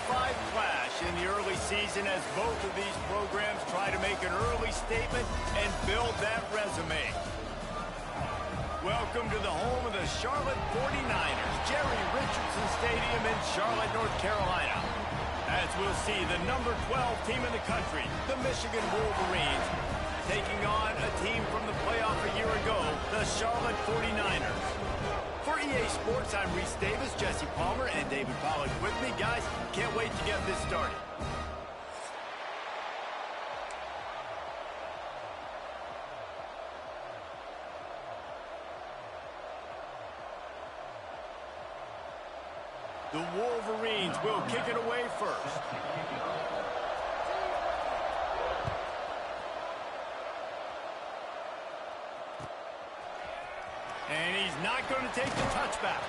clash in the early season as both of these programs try to make an early statement and build that resume. Welcome to the home of the Charlotte 49ers, Jerry Richardson Stadium in Charlotte, North Carolina. As we'll see, the number 12 team in the country, the Michigan Wolverines, taking on a team from the playoff a year ago, the Charlotte 49ers. For EA Sports, I'm Reese Davis, Jesse Palmer, and David Pollack with me. Guys, can't wait to get this started. The Wolverines will kick it away first. And he's not going to take the touchback.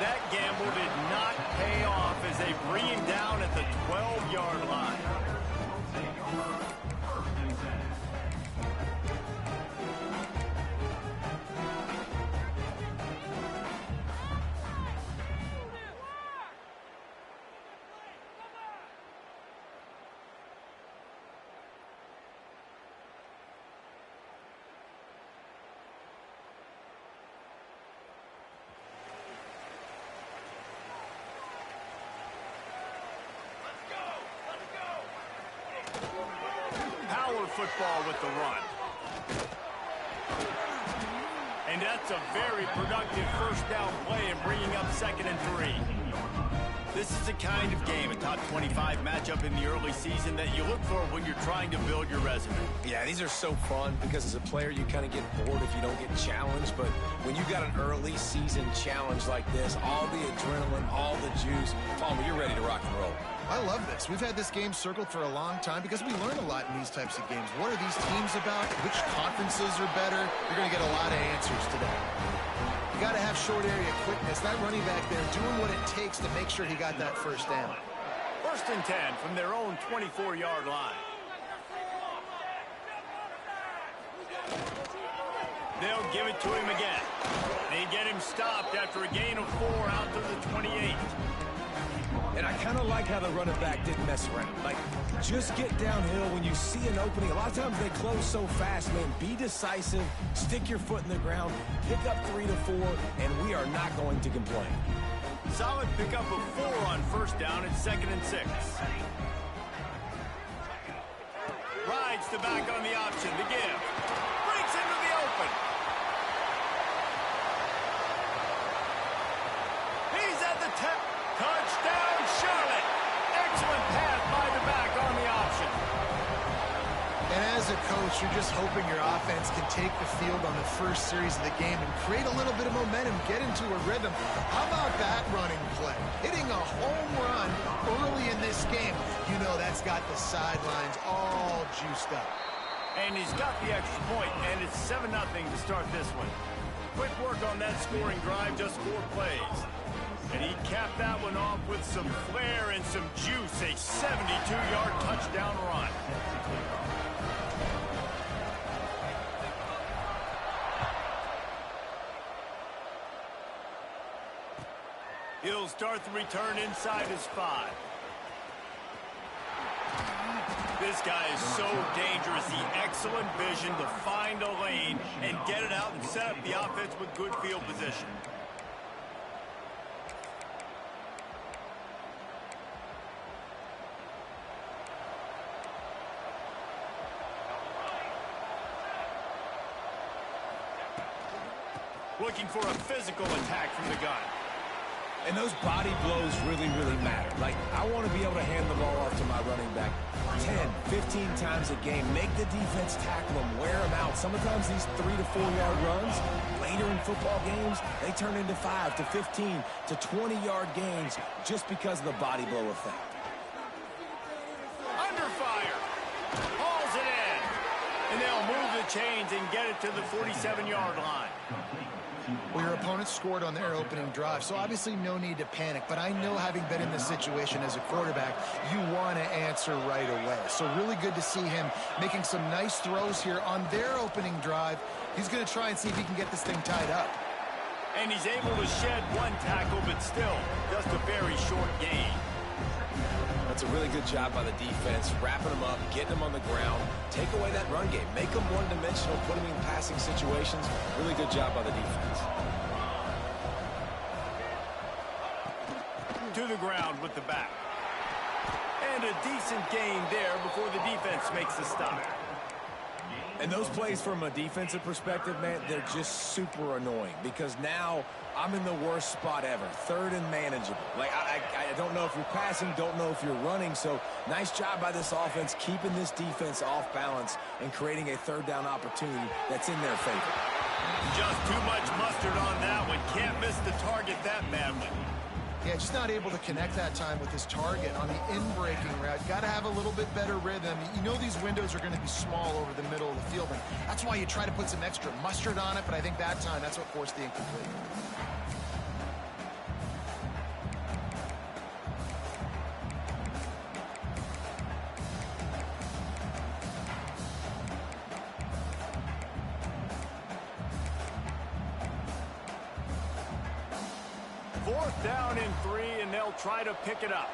That gamble did not pay off as they bring him down at the 12-yard line. Football with the run. And that's a very productive first down play and bringing up 2nd and 3. This is the kind of game, a top 25 matchup in the early season, that you look for when you're trying to build your resume. Yeah, these are so fun because as a player you kind of get bored if you don't get challenged, but when you got an early season challenge like this, all the adrenaline, all the juice, Palmer, you're ready to rock and roll. I love this. We've had this game circled for a long time because we learn a lot in these types of games. What are these teams about? Which conferences are better? You're going to get a lot of answers today. You got to have short area quickness. That running back there doing what it takes to make sure he got that first down. 1st and 10 from their own 24-yard line. They'll give it to him again. They get him stopped after a gain of 4 out to the 28. And I kind of like how the running back didn't mess around. Like, just get downhill when you see an opening. A lot of times they close so fast, man. Be decisive, stick your foot in the ground, pick up 3 to 4, and we are not going to complain. Solid pickup of 4 on 1st down at 2nd and 6. Rides the back on the option, the give. Breaks into the open. He's at the 10. Touchdown, Charlotte! Excellent pass by the back on the option. And as a coach, you're just hoping your offense can take the field on the first series of the game and create a little bit of momentum, get into a rhythm. How about that running play? Hitting a home run early in this game. You know that's got the sidelines all juiced up. And he's got the extra point, and it's 7-0 to start this one. Quick work on that scoring drive, just 4 plays. And he capped that one off with some flair and some juice, a 72-yard touchdown run. He'll start the return inside his 5. This guy is so dangerous. The excellent vision to find a lane and get it out and set up the offense with good field position. Looking for a physical attack from the gun. And those body blows really, really matter. Like, I want to be able to hand the ball off to my running back 10, 15 times a game. Make the defense tackle them, wear them out. Sometimes these 3 to 4 yard runs, later in football games, they turn into 5 to 15 to 20 yard gains just because of the body blow effect. Under fire. Hauls it in. And they'll move the chains and get it to the 47-yard line. Well, your opponent scored on their opening drive, so obviously no need to panic. But I know, having been in this situation as a quarterback, you want to answer right away. So really good to see him making some nice throws here on their opening drive. He's going to try and see if he can get this thing tied up. And he's able to shed one tackle, but still just a very short gain. That's a really good job by the defense, wrapping them up, getting them on the ground, take away that run game, make them one-dimensional, put them in passing situations. Really good job by the defense. To the ground with the back. And a decent gain there before the defense makes the stop. And those plays from a defensive perspective, man, they're just super annoying because now I'm in the worst spot ever, third and manageable. Like, I don't know if you're passing, don't know if you're running, so nice job by this offense keeping this defense off balance and creating a third down opportunity that's in their favor. Just too much mustard on that one. Can't miss the target that badly. Yeah, just not able to connect that time with his target on the in-breaking route. Got to have a little bit better rhythm. You know these windows are going to be small over the middle of the field, and that's why you try to put some extra mustard on it, but I think that time that's what forced the incomplete. Fourth down and 3, and they'll try to pick it up.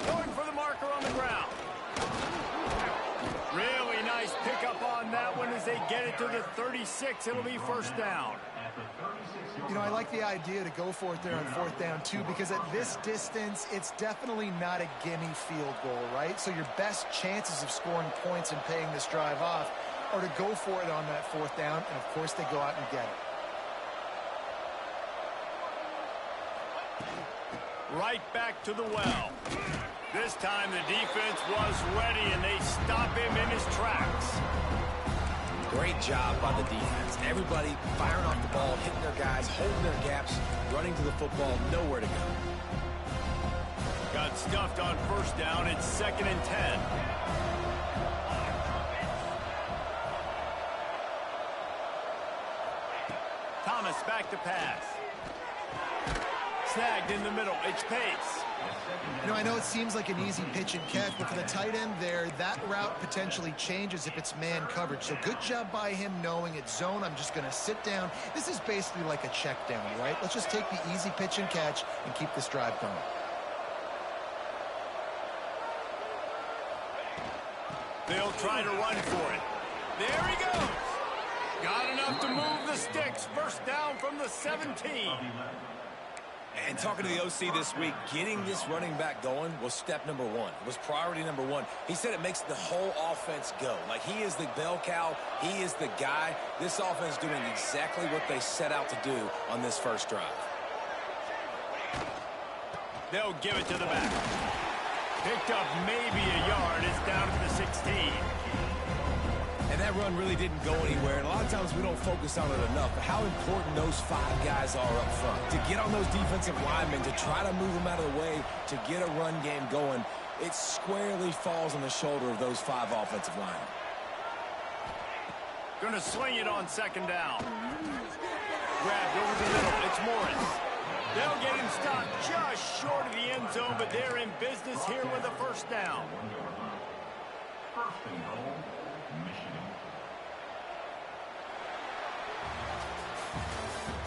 Going for the marker on the ground. Really nice pickup on that one as they get it to the 36. It'll be first down. You know, I like the idea to go for it there on fourth down, too, because at this distance, it's definitely not a gimme field goal, right? So your best chances of scoring points and paying this drive off are to go for it on that fourth down, and, of course, they go out and get it. Right back to the well. This time the defense was ready, and they stop him in his tracks. Great job by the defense. Everybody firing off the ball, hitting their guys, holding their gaps, running to the football, nowhere to go. Got stuffed on first down. It's 2nd and 10. Thomas back to pass. Snagged in the middle. It's Pace. You know, I know it seems like an easy pitch and catch, but for the tight end there, that route potentially changes if it's man coverage. So good job by him knowing it's zone. I'm just going to sit down. This is basically like a check down, right? Let's just take the easy pitch and catch and keep this drive going. They'll try to run for it. There he goes. Got enough to move the sticks. First down from the 17. And talking to the OC this week, getting this running back going was step number one. It was priority number one. He said it makes the whole offense go. Like, he is the bell cow. He is the guy. This offense doing exactly what they set out to do on this first drive. They'll give it to the back. Picked up maybe a yard. It's down to the 16. And that run really didn't go anywhere. And a lot of times we don't focus on it enough. But how important those 5 guys are up front. To get on those defensive linemen, to try to move them out of the way, to get a run game going, it squarely falls on the shoulder of those 5 offensive linemen. Going to sling it on 2nd down. Grabbed over the middle. It's Morris. They'll get him stopped just short of the end zone, but they're in business here with a first down. First and goal, Michigan.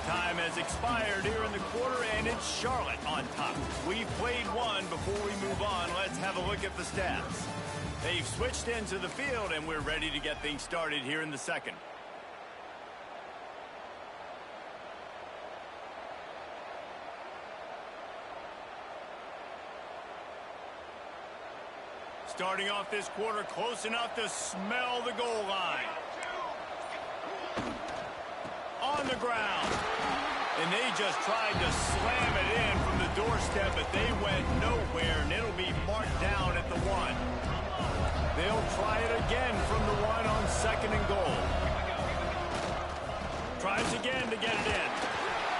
Time has expired here in the quarter, and it's Charlotte on top. We've played one. Before we move on, let's have a look at the stats. They've switched into the field, and we're ready to get things started here in the second. Starting off this quarter close enough to smell the goal line. On the ground. And they just tried to slam it in from the doorstep, but they went nowhere, and it'll be marked down at the 1. They'll try it again from the 1 on 2nd and goal. Tries again to get it in.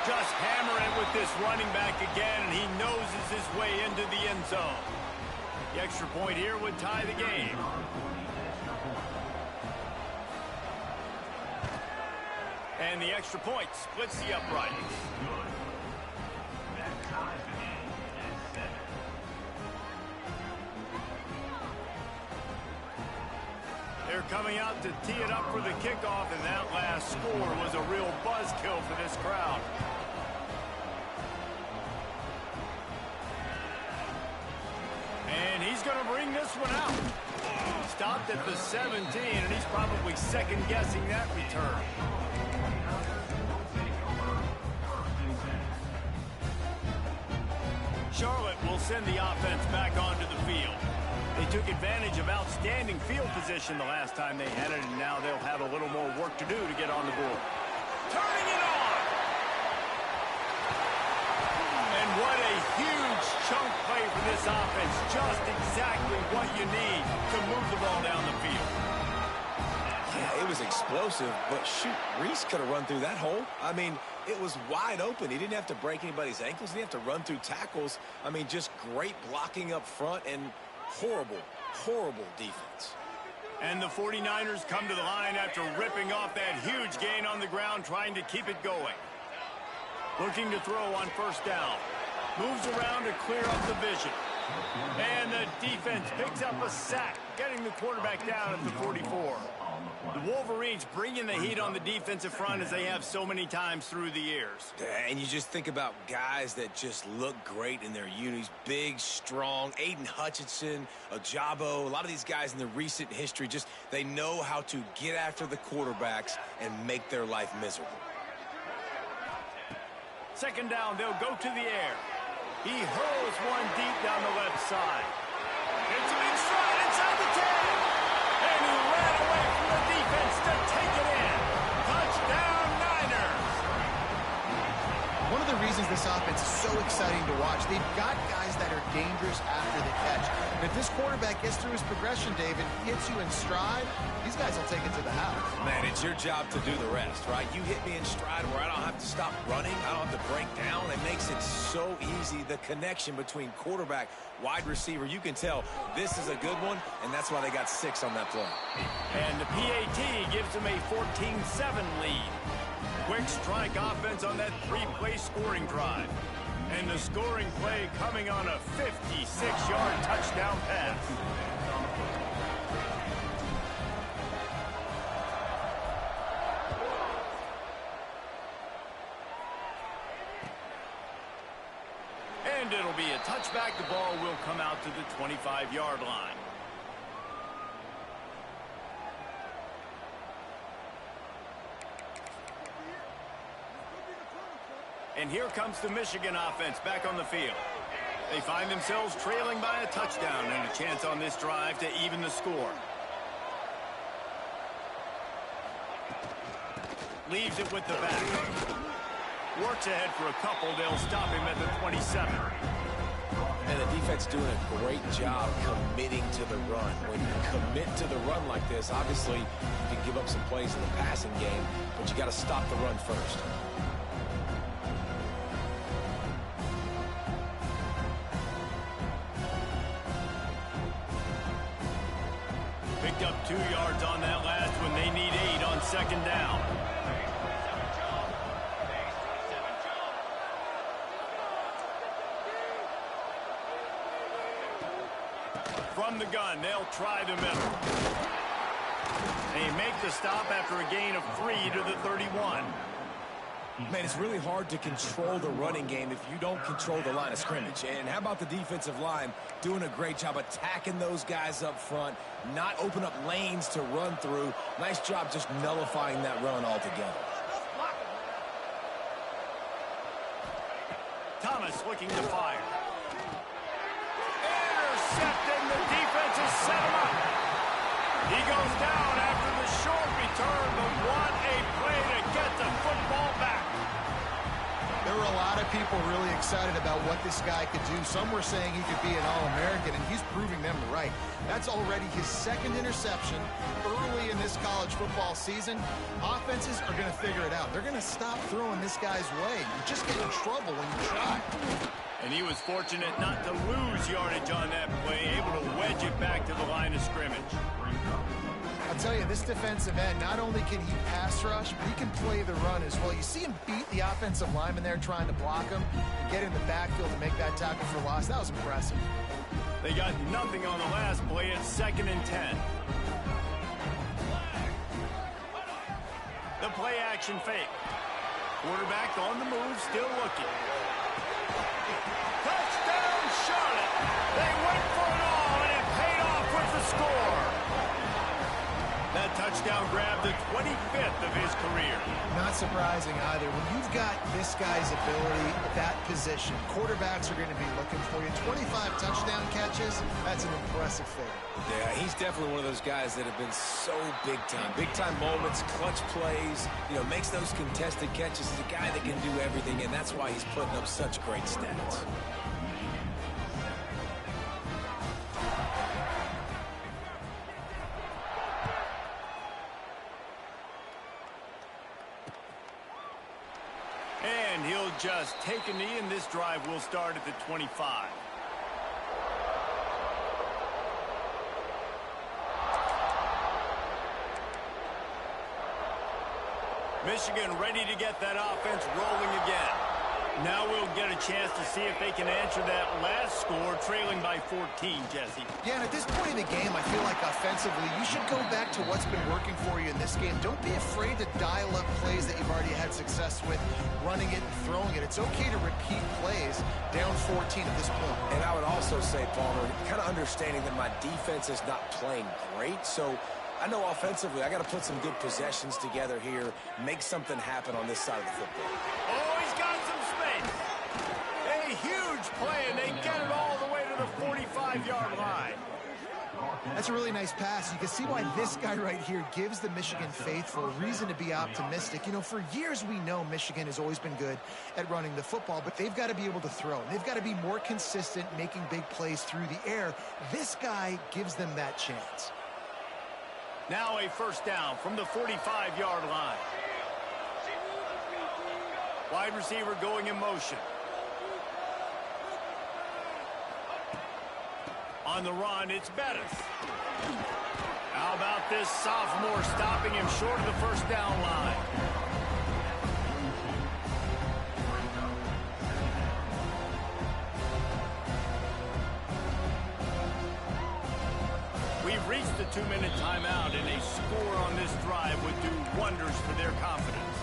Just hammer it with this running back again, and he noses his way into the end zone. The extra point here would tie the game. And the extra point splits the uprights. They're They're coming out to tee it up for the kickoff, and that last score was a real buzzkill for this crowd. And he's going to bring this one out. Stopped at the 17, and he's probably second-guessing that return. Charlotte will send the offense back onto the field. They took advantage of outstanding field position the last time they had it, and now they'll have a little more work to do to get on the board. Turning it on! And what a huge chunk play for this offense. Just exactly what you need to move the ball down the field. Yeah, it was explosive, but shoot, Reese could have run through that hole. I mean, it was wide open. He didn't have to break anybody's ankles. He didn't have to run through tackles. I mean, just great blocking up front and horrible, horrible defense. And the 49ers come to the line after ripping off that huge gain on the ground, trying to keep it going. Looking to throw on first down. Moves around to clear up the vision. And the defense picks up a sack, getting the quarterback down at the 44. The Wolverines bringing the heat on the defensive front as they have so many times through the years. And you just think about guys that just look great in their unis. Big, strong, Aiden Hutchinson, Ajabo, a lot of these guys in the recent history, just they know how to get after the quarterbacks and make their life miserable. Second down, they'll go to the air. He hurls one deep down the left side. It's a big stride inside the 10. And he ran away from the defense to take it in. Touchdown, Niners. One of the reasons this offense is so exciting to watch, they've got guys that are dangerous after the catch. And if this quarterback gets through his progression, David, hits you in stride, these guys will take it to the house. Man, it's your job to do the rest, right? You hit me in stride where I don't have to stop running. I don't have to break down. It makes it so easy, the connection between quarterback, wide receiver. You can tell this is a good one, and that's why they got 6 on that play. And the PAT gives them a 14-7 lead. Quick strike offense on that 3-play scoring drive. And the scoring play coming on a 56-yard touchdown pass. And it'll be a touchback. The ball will come out to the 25-yard line. And here comes the Michigan offense back on the field. They find themselves trailing by a touchdown and a chance on this drive to even the score. Leaves it with the back. Works ahead for a couple. They'll stop him at the 27. And the defense doing a great job committing to the run. When you commit to the run like this, obviously you can give up some plays in the passing game, but you got to stop the run first. Picked up 2 yards on that last one. They need 8 on second down. From the gun, they'll try the middle. They make the stop after a gain of 3 to the 31. Man, it's really hard to control the running game if you don't control the line of scrimmage. And how about the defensive line doing a great job attacking those guys up front, not open up lanes to run through. Nice job just nullifying that run altogether. Thomas looking to fire. Intercepted, and the defense has set him up. He goes down after the short return, but what a play to get the football back. There were a lot of people really excited about what this guy could do. Some were saying he could be an All-American, and he's proving them right. That's already his 2nd interception early in this college football season. Offenses are going to figure it out. They're going to stop throwing this guy's way. You just get in trouble when you try. And he was fortunate not to lose yardage on that play, able to wedge it back to the line of scrimmage. I'll tell you, this defensive end, not only can he pass rush, but he can play the run as well. You see him beat the offensive lineman there trying to block him and get in the backfield to make that tackle for loss. That was impressive. They got nothing on the last play. It's 2nd and 10. play-action fake. Quarterback on the move, still looking. Touchdown, Charlotte! They went for it all, and it paid off with the score. That touchdown grabbed the 25th of his career. Not surprising either. When you've got this guy's ability at that position, quarterbacks are going to be looking for you. 25 touchdown catches, that's an impressive figure. Yeah, he's definitely one of those guys that have been so big time. Big time moments, clutch plays, makes those contested catches. He's a guy that can do everything, and that's why he's putting up such great stats. And he'll just take a knee, and this drive will start at the 25. Michigan ready to get that offense rolling again. Now we'll get a chance to see if they can answer that last score, trailing by 14, Jesse. Yeah, and at this point in the game, I feel like offensively, you should go back to what's been working for you in this game. Don't be afraid to dial up plays that you've already had success with, running it and throwing it. It's okay to repeat plays down 14 at this point. And I would also say, Palmer, kind of understanding that my defense is not playing great, so I know offensively I got to put some good possessions together here, make something happen on this side of the football. Oh, he's got some space. A huge play, and they get it all the way to the 45-yard line. That's a really nice pass. You can see why this guy right here gives the Michigan faithful reason to be optimistic. For years we know Michigan has always been good at running the football, but they've got to be able to throw. They've got to be more consistent making big plays through the air. This guy gives them that chance. Now a first down from the 45-yard line. Wide receiver going in motion. On the run, it's Bettis. How about this sophomore stopping him short of the first down line? We've reached the 2-minute timeout, and a score on this drive would do wonders for their confidence.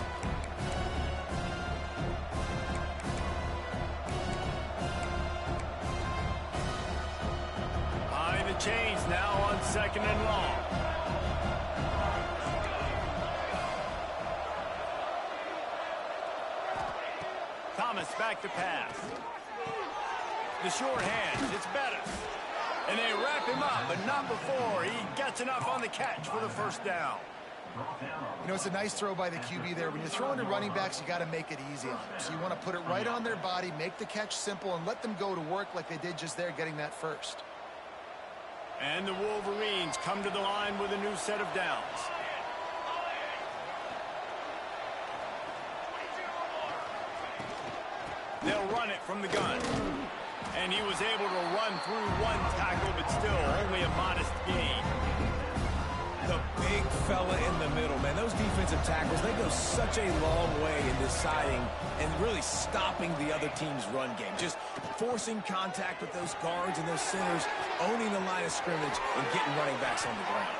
Behind the chains now on 2nd and long. Thomas back to pass. The short hands, it's Bettis. And they wrap him up, but not before he gets enough on the catch for the first down. It's a nice throw by the QB there. When you're throwing to running backs, you got to make it easy on them. So you want to put it right on their body, make the catch simple, and let them go to work like they did just there, getting that first. And the Wolverines come to the line with a new set of downs. They'll run it from the gun. And he was able to run through one tackle, but still only a modest gain. The big fella in the middle, man. Those defensive tackles, they go such a long way in deciding and really stopping the other team's run game. Just forcing contact with those guards and those centers, owning the line of scrimmage, and getting running backs on the ground.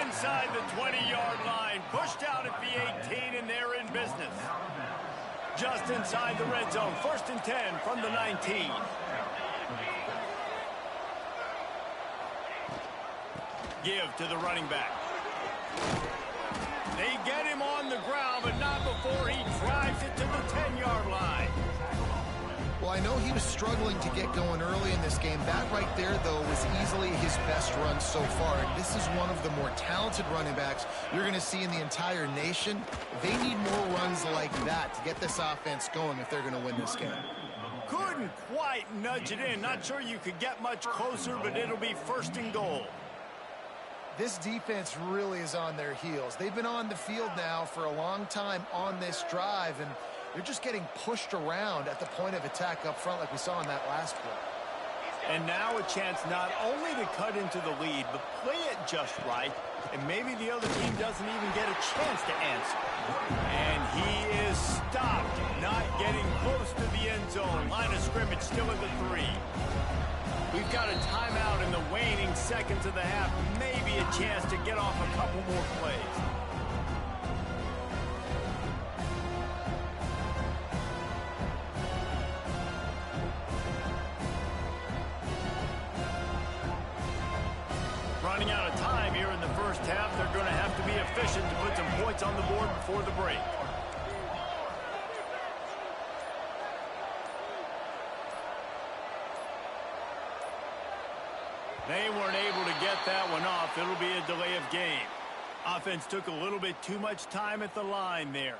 Inside the 20-yard line, pushed out at the 18, and they're in business. Just inside the red zone, 1st and 10 from the 19. Give to the running back. They get him on the ground, but not before he drives it to the 10-yard line. Well, I know he was struggling to get going early in this game. That right there, though, was easily his best run so far. And this is one of the more talented running backs you're going to see in the entire nation. They need more runs like that to get this offense going if they're going to win this game. Couldn't quite nudge it in. Not sure you could get much closer, but it'll be 1st and goal. This defense really is on their heels. They've been on the field now for a long time on this drive, and they're just getting pushed around at the point of attack up front like we saw in that last play. And now a chance not only to cut into the lead, but play it just right, and maybe the other team doesn't even get a chance to answer. And he is stopped, not getting close to the end zone. Line of scrimmage still at the 3. We've got a timeout in the waning seconds of the half. Maybe a chance to get off a couple more plays. running out of time here in the first half. They're going to have to be efficient to put some points on the board before the break. They weren't able to get that one off. It'll be a delay of game. Offense took a little bit too much time at the line there.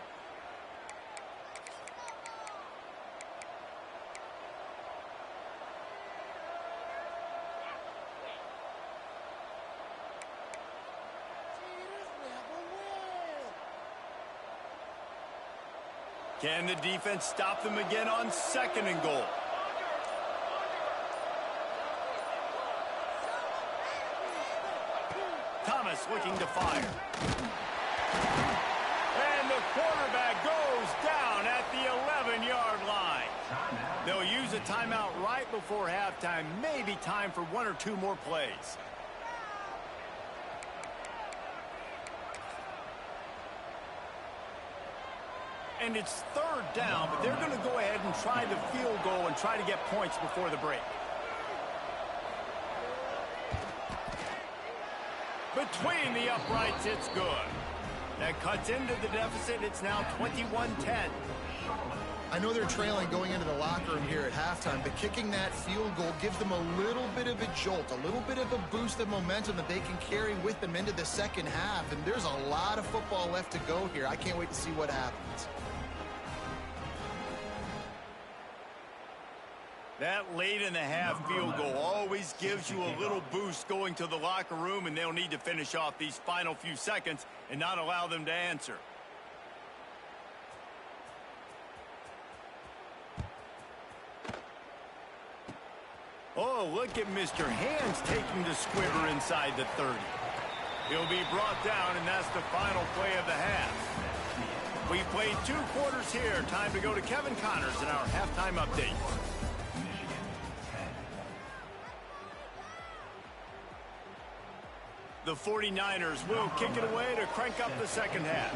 Can the defense stop them again on 2nd and goal? Thomas looking to fire. And the quarterback goes down at the 11-yard line. They'll use a timeout right before halftime. Maybe time for 1 or 2 more plays. And it's 3rd down, but they're going to go ahead and try the field goal and try to get points before the break. Between the uprights, it's good. That cuts into the deficit. It's now 21-10. I know they're trailing going into the locker room here at halftime, but kicking that field goal gives them a little bit of a jolt, a little bit of a boost of momentum that they can carry with them into the second half. And there's a lot of football left to go here. I can't wait to see what happens. That late in the half field goal always gives you a little boost going to the locker room, and they'll need to finish off these final few seconds and not allow them to answer. Oh, look at Mr. Hands taking the squibber inside the 30. He'll be brought down, and that's the final play of the half. We played 2 quarters here. Time to go to Kevin Connors in our halftime update. The 49ers will kick it away to crank up the second half.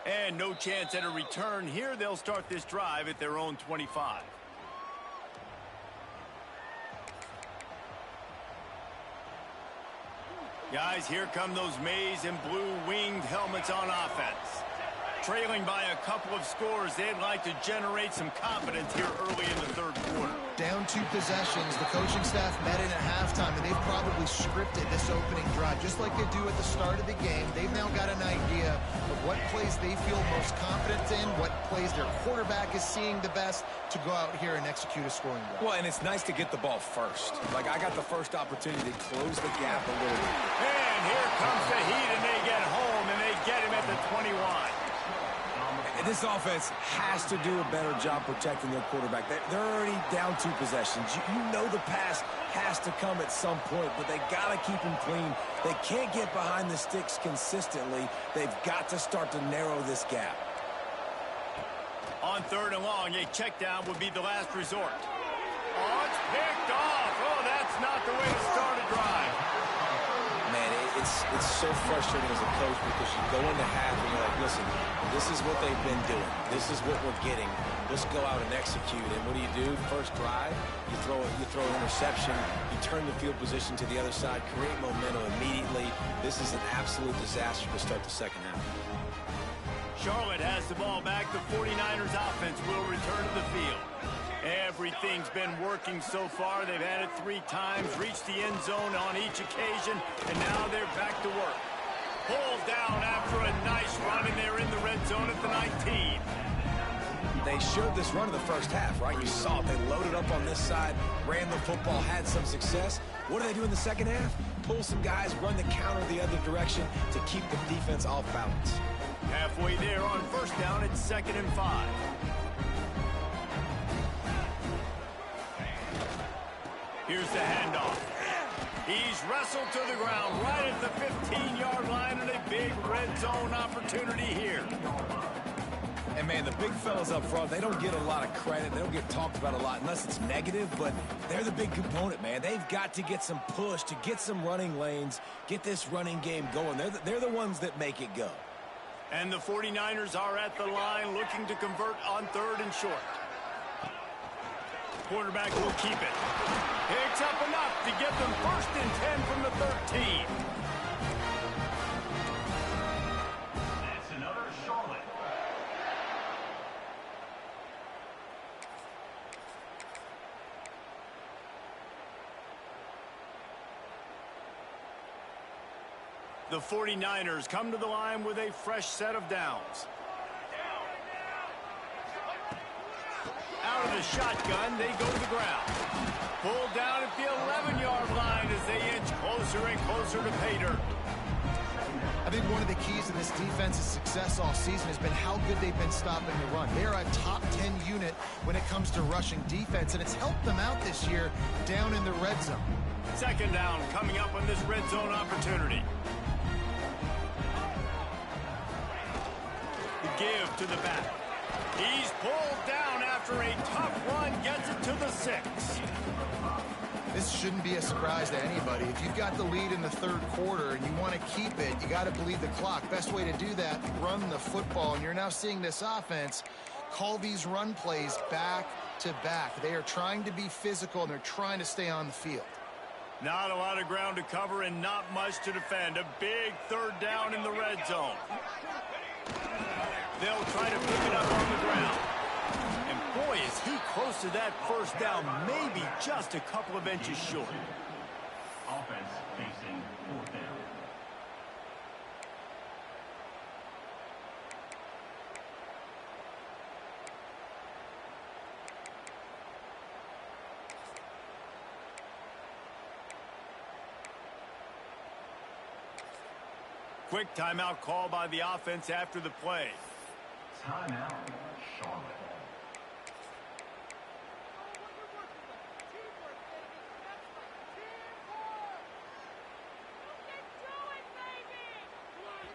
And no chance at a return here. They'll start this drive at their own 25. Guys, here come those maize and blue winged helmets on offense. Trailing by a couple of scores, they'd like to generate some confidence here early in the 3rd quarter. Down 2 possessions, the coaching staff met in at halftime, and they've probably scripted this opening drive just like they do at the start of the game. They've now got an idea of what plays they feel most confident in, what plays their quarterback is seeing the best to go out here and execute a scoring drive. Well, and it's nice to get the ball first. Like, I got the first opportunity to close the gap a little bit. And here comes the heat, and they get home, and they get him at the 21. This offense has to do a better job protecting their quarterback. They're already down 2 possessions. You know the pass has to come at some point, but they got to keep him clean. They can't get behind the sticks consistently. They've got to start to narrow this gap. On 3rd and long, a check down would be the last resort. Oh, it's picked off. Oh, that's not the way to start a drive. Man, it's so frustrating as a coach because you go into half and you're like, listen, this is what they've been doing. This is what we're getting. Let's go out and execute. And what do? First drive, you throw an interception, you turn the field position to the other side, create momentum immediately. This is an absolute disaster to start the second half. Charlotte has the ball back. The 49ers offense will return to the field. Everything's been working so far. They've had it 3 times, reached the end zone on each occasion, and now they're back to work. Pulled down after a nice run, and they're in the red zone at the 19. They showed this run in the first half, right? You saw it. They loaded up on this side, ran the football, had some success. What do they do in the second half? Pull some guys, run the counter the other direction to keep the defense off balance. Halfway there on 1st down, it's 2nd and 5. Here's the handoff. He's wrestled to the ground right at the 15-yard line, and a big red zone opportunity here. And, man, the big fellas up front, they don't get a lot of credit. They don't get talked about a lot unless it's negative, but they're the big component, man. They've got to get some push, to get some running lanes, get this running game going. They're the ones that make it go. And the 49ers are at the line looking to convert on 3rd and short. Quarterback will keep it. Picks up enough to get them 1st and 10 from the 13. That's another Charlotte. The 49ers come to the line with a fresh set of downs. Out of the shotgun, they go to the ground. Pulled down at the 11-yard line as they inch closer and closer to pay dirt. I think one of the keys to this defense's success all season has been how good they've been stopping the run. They're a top 10 unit when it comes to rushing defense, and it's helped them out this year down in the red zone. 2nd down coming up on this red zone opportunity. The give to the back. He's pulled down after a tough run, gets it to the 6. This shouldn't be a surprise to anybody. If you've got the lead in the 3rd quarter and you want to keep it, you got to bleed the clock. Best way to do that, run the football. And you're now seeing this offense call these run plays back to back. They are trying to be physical, and they're trying to stay on the field. Not a lot of ground to cover and not much to defend. A big 3rd down in the red zone. They'll try to pick it up on the ground. And boy, is he close to that 1st down, maybe just a couple of inches short. Offense facing 4th down. Quick timeout call by the offense after the play. Timeout, Charlotte.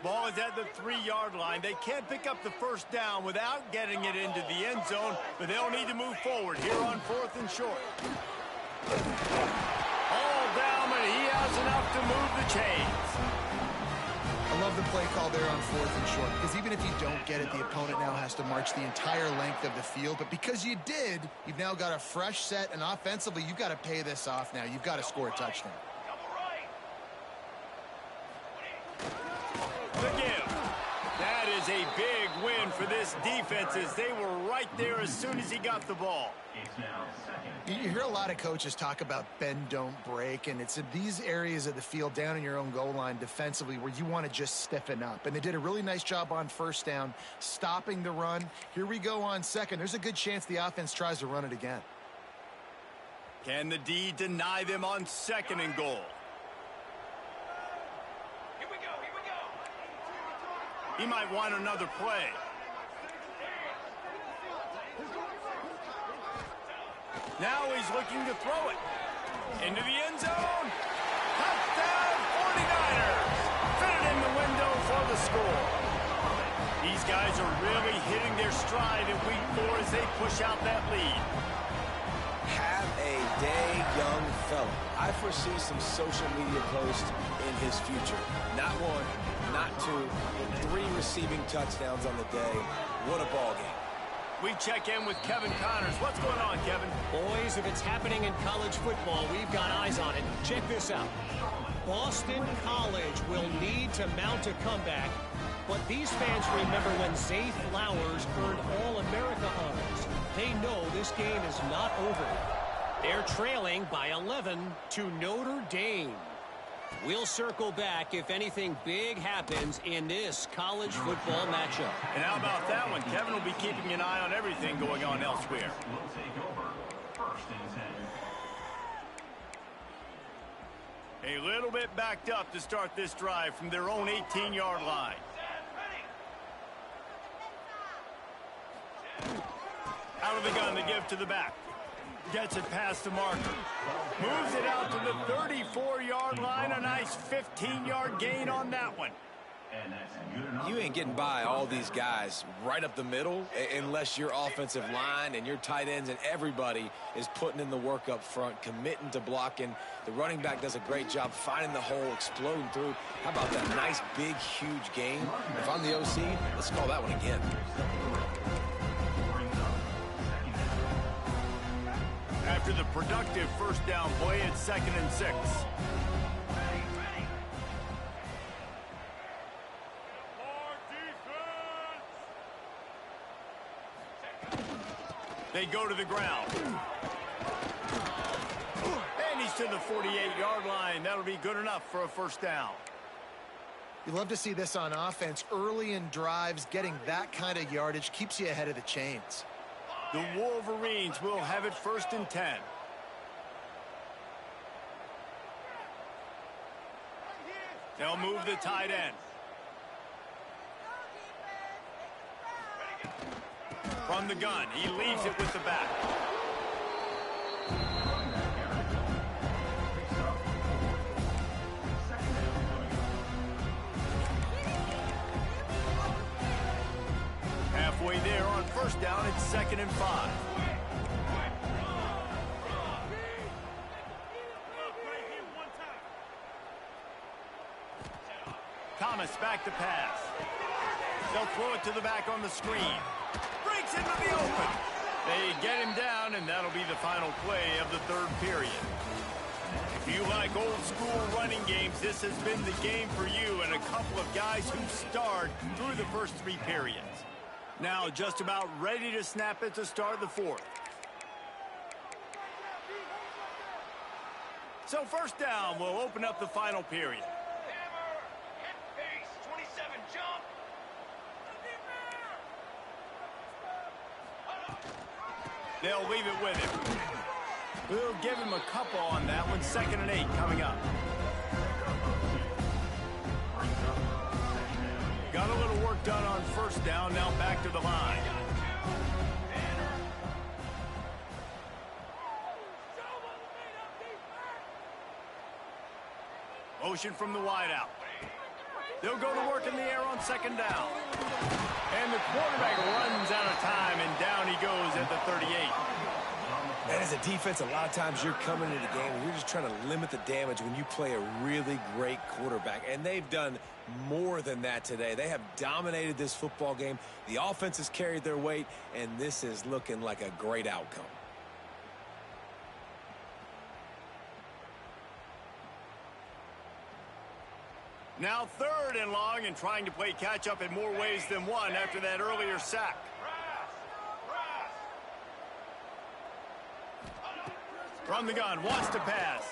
Ball is at the 3-yard line. They can't pick up the 1st down without getting it into the end zone, but they'll need to move forward here on 4th and short. All down, and he has enough to move the chains. I love the play call there on 4th and short, because even if you don't get it, the opponent now has to march the entire length of the field. But because you did, you've now got a fresh set, and offensively, you've got to pay this off now. You've got to score a touchdown. The give. That is a big win for this defense, as they were right there as soon as he got the ball. It's now 2nd. You hear a lot of coaches talk about bend, don't break, and it's in these areas of the field down in your own goal line defensively where you want to just stiffen up. And they did a really nice job on 1st down, stopping the run. Here we go on 2nd. There's a good chance the offense tries to run it again. Can the D deny them on 2nd and goal? He might want another play. Now he's looking to throw it. Into the end zone. Touchdown 49ers. Fit it in the window for the score. These guys are really hitting their stride in week 4 as they push out that lead. Have a day, young fella. I foresee some social media posts in his future. Not 1, not 2, but 3 receiving touchdowns on the day. What a ball game. We check in with Kevin Connors. What's going on, Kevin? Boys, if it's happening in college football, we've got eyes on it. Check this out. Boston College will need to mount a comeback, but these fans remember when Zay Flowers earned All-America honors. They know this game is not over. They're trailing by 11 to Notre Dame. We'll circle back if anything big happens in this college football matchup. And how about that one? Kevin will be keeping an eye on everything going on elsewhere. Will take over 1st and 10. A little bit backed up to start this drive from their own 18-yard line. Out of the gun to give to the back. Gets it past the marker. Moves it out to the 34-yard line. A nice 15-yard gain on that one. And that's good enough. You ain't getting by all these guys right up the middle unless your offensive line and your tight ends and everybody is putting in the work up front, committing to blocking. The running back does a great job finding the hole, exploding through. How about that nice, big, huge game? If I'm the OC, let's call that one again. After the productive first down play, it's 2nd and 6. They go to the ground. And he's to the 48-yard line. That'll be good enough for a first down. You love to see this on offense. Early in drives, getting that kind of yardage keeps you ahead of the chains. The Wolverines will have it 1st and 10. They'll move the tight end. From the gun, he leaves it with the back. Halfway there on first down, it's 2nd and 5. Thomas back to pass. They'll throw it to the back on the screen. Breaks into the open. They get him down, and that'll be the final play of the 3rd period. If you like old school running games, this has been the game for you and a couple of guys who starred through the first 3 periods. Now just about ready to snap it to start the 4th. So first down will open up the final period. They'll leave it with him. We'll give him a couple on that one. 2nd and 8 coming up. Got a little work done on first down. Now back to the line. Motion from the wideout. They'll go to work in the air on 2nd down. And the quarterback runs out of time, and down he goes at the 38. And as a defense, a lot of times you're coming into the game and you're just trying to limit the damage when you play a really great quarterback. And they've done more than that today. They have dominated this football game. The offense has carried their weight, and this is looking like a great outcome. Now 3rd and long, and trying to play catch-up in more ways than one after that earlier sack. From the gun, wants to pass.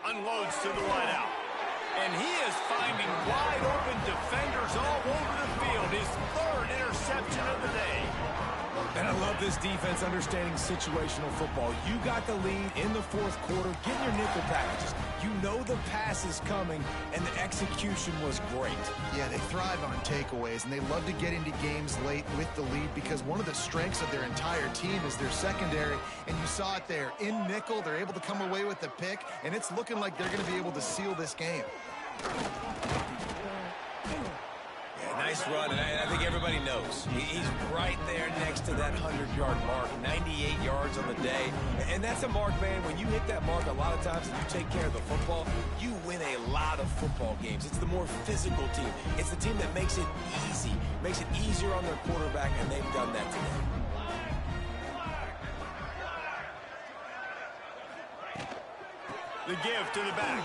Unloads to the wideout. And he is finding wide-open defenders all over the field. His 3rd interception of the day. And I love this defense understanding situational football. You got the lead in the 4th quarter. Get your nickel packages. You know the pass is coming, and the execution was great. Yeah, they thrive on takeaways, and they love to get into games late with the lead because one of the strengths of their entire team is their secondary, and you saw it there. In nickel, they're able to come away with the pick, and it's looking like they're going to be able to seal this game. Nice run, and I think everybody knows. He's right there next to that 100-yard mark, 98 yards on the day. And that's a mark, man. When you hit that mark a lot of times and you take care of the football, you win a lot of football games. It's the more physical team. It's the team that makes it easy, makes it easier on their quarterback, and they've done that today. The give to the back.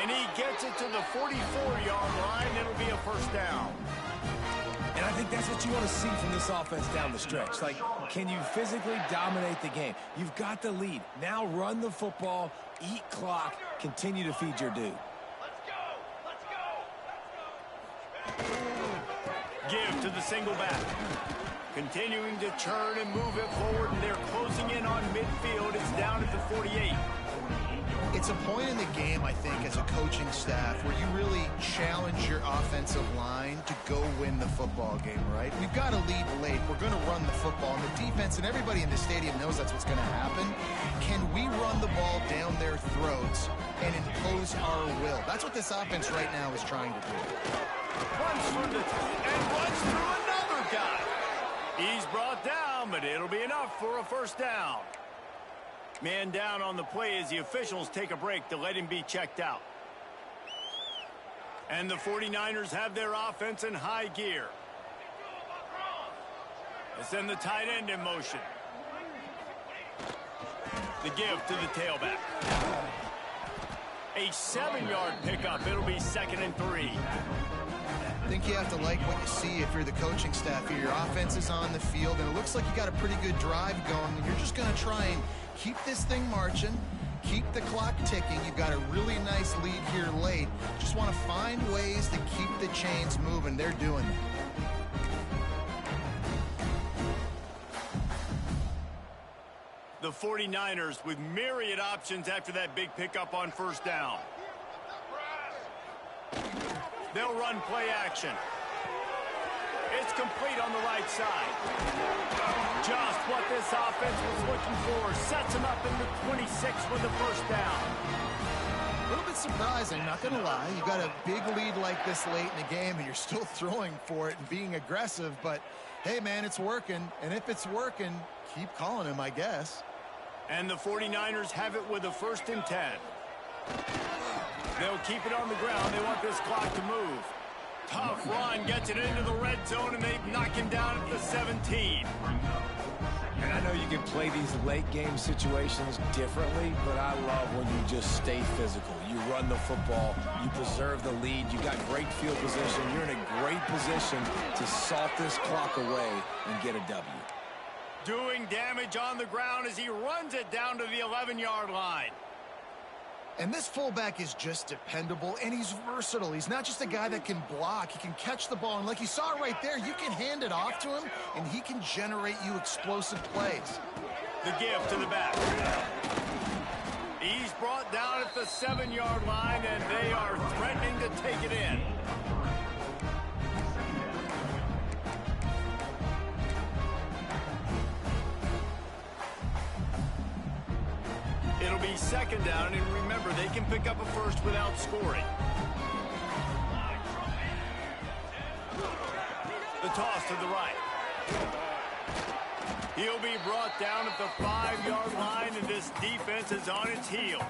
And he gets it to the 44-yard line. It'll be a first down. And I think that's what you want to see from this offense down the stretch. Like, can you physically dominate the game? You've got the lead. Now run the football, eat clock, continue to feed your dude. Give to the single back. Continuing to churn and move it forward, and they're closing in on midfield. It's down at the 48. It's a point in the game, I think, as a coaching staff where you really challenge your offensive line to go win the football game, right? We've got a lead late. We're we're going to run the football. And the defense and everybody in the stadium knows that's what's going to happen. Can we run the ball down their throats and impose our will? That's what this offense right now is trying to do. Runs through and runs through another guy. He's brought down, but it'll be enough for a first down. Man down on the play as the officials take a break to let him be checked out. And the 49ers have their offense in high gear. They send the tight end in motion. The give to the tailback. A 7-yard pickup. It'll be 2nd and 3. I think you have to like what you see if you're the coaching staff here. Your offense is on the field, and it looks like you got a pretty good drive going. And you're just going to try and keep this thing marching, keep the clock ticking. You've got a really nice lead here late. Just want to find ways to keep the chains moving. They're doing that. The 49ers with myriad options after that big pickup on first down. They'll run play action. It's complete on the right side. Just what this offense was looking for. Sets him up in the 26 with the first down. A little bit surprising, not going to lie. You got a big lead like this late in the game, and you're still throwing for it and being aggressive. But, hey, man, it's working. And if it's working, keep calling him, I guess. And the 49ers have it with a 1st and 10. They'll keep it on the ground. They want this clock to move. Tough run, gets it into the red zone, and they knock him down at the 17. And I know you can play these late game situations differently, but I love when you just stay physical. You run the football, you preserve the lead, you got great field position, you're in a great position to salt this clock away and get a W. Doing damage on the ground as he runs it down to the 11-yard line. And this fullback is just dependable, and he's versatile. He's not just a guy that can block. He can catch the ball, and like you saw right there, you can hand it off to him, and he can generate you explosive plays. The give to the back. He's brought down at the 7-yard line, and they are threatening to take it in. It'll be 2nd down, and remember, they can pick up a first without scoring. The toss to the right. He'll be brought down at the 5-yard line, and this defense is on its heels.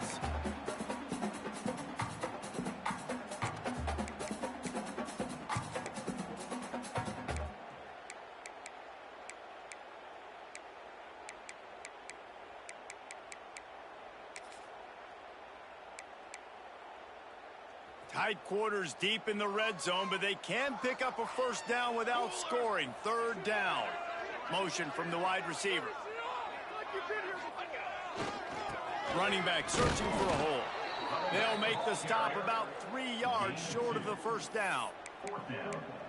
Tight quarters deep in the red zone, but they can pick up a first down without scoring. 3rd down. Motion from the wide receiver. Running back searching for a hole. They'll make the stop about 3 yards short of the first down.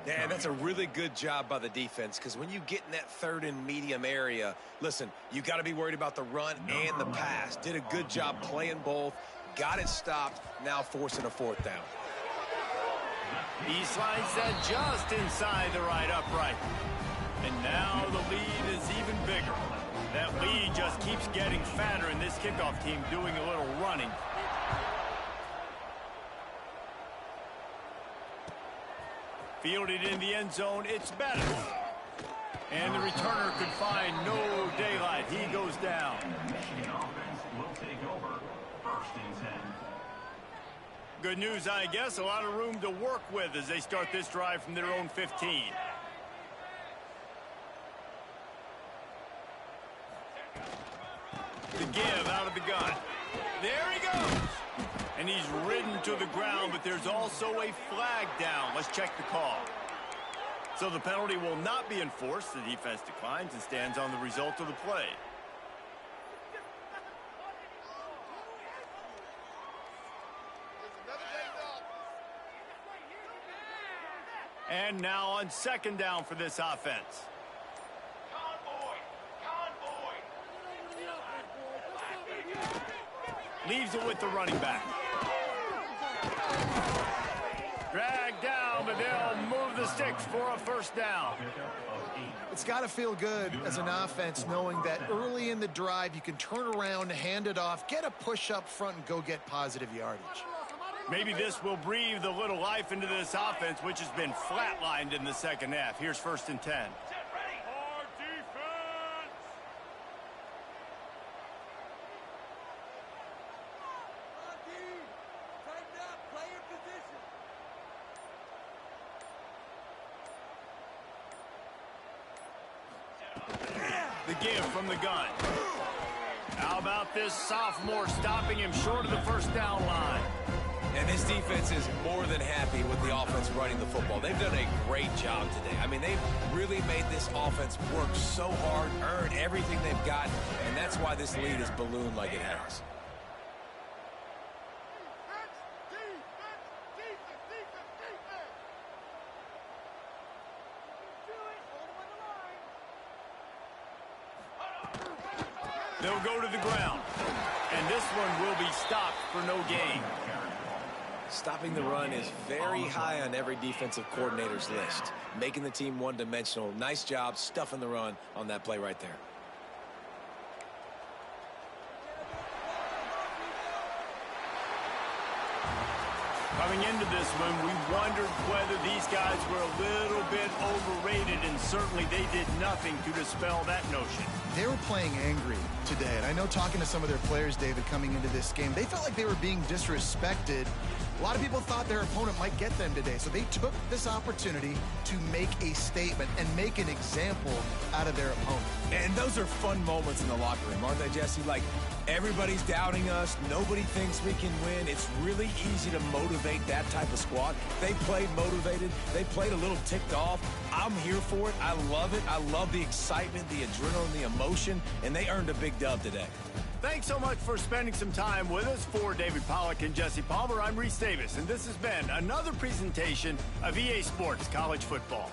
Yeah, that's a really good job by the defense, because when you get in that 3rd and medium area, listen, you got to be worried about the run and the pass. Did a good job playing both. Got it stopped, now forcing a 4th down. He slides that just inside the right upright. And now the lead is even bigger. That lead just keeps getting fatter, and this kickoff team doing a little running. Fielded in the end zone, it's better. And the returner could find no daylight. He goes down. Michigan offense will take over. 1st and 10. Good news, I guess. A lot of room to work with as they start this drive from their own 15. The give out of the gun. There he goes. And he's ridden to the ground, but there's also a flag down. Let's check the call. So the penalty will not be enforced. The defense declines and stands on the result of the play. And now on 2nd down for this offense. Leaves it with the running back. Dragged down, but they'll move the sticks for a first down. It's got to feel good as an offense knowing that early in the drive you can turn around, hand it off, get a push up front, and go get positive yardage. Maybe this will breathe a little life into this offense, which has been flatlined in the second half. Here's 1st and 10. The give from the gun. How about this sophomore stopping him short of the first down line? And this defense is more than happy with the offense running the football. They've done a great job today. I mean, they've really made this offense work so hard, earn everything they've got, and that's why this lead is ballooned like it has. They'll go to the ground. And this one will be stopped for no gain. Stopping the run is very high on every defensive coordinator's list. Making the team one-dimensional. Nice job stuffing the run on that play right there. Coming into this one, we wondered whether these guys were a little bit overrated, and certainly they did nothing to dispel that notion. They were playing angry today, and I know talking to some of their players, David, coming into this game, they felt like they were being disrespected. A lot of people thought their opponent might get them today, so they took this opportunity to make a statement and make an example out of their opponent. And those are fun moments in the locker room, aren't they, Jesse? Like, everybody's doubting us. Nobody thinks we can win. It's really easy to motivate that type of squad. They played motivated. They played a little ticked off. I'm here for it. I love it. I love the excitement, the adrenaline, the emotion, and they earned a big dub today. Thanks so much for spending some time with us. For David Pollack and Jesse Palmer, I'm Reese Davis, and this has been another presentation of EA Sports College Football.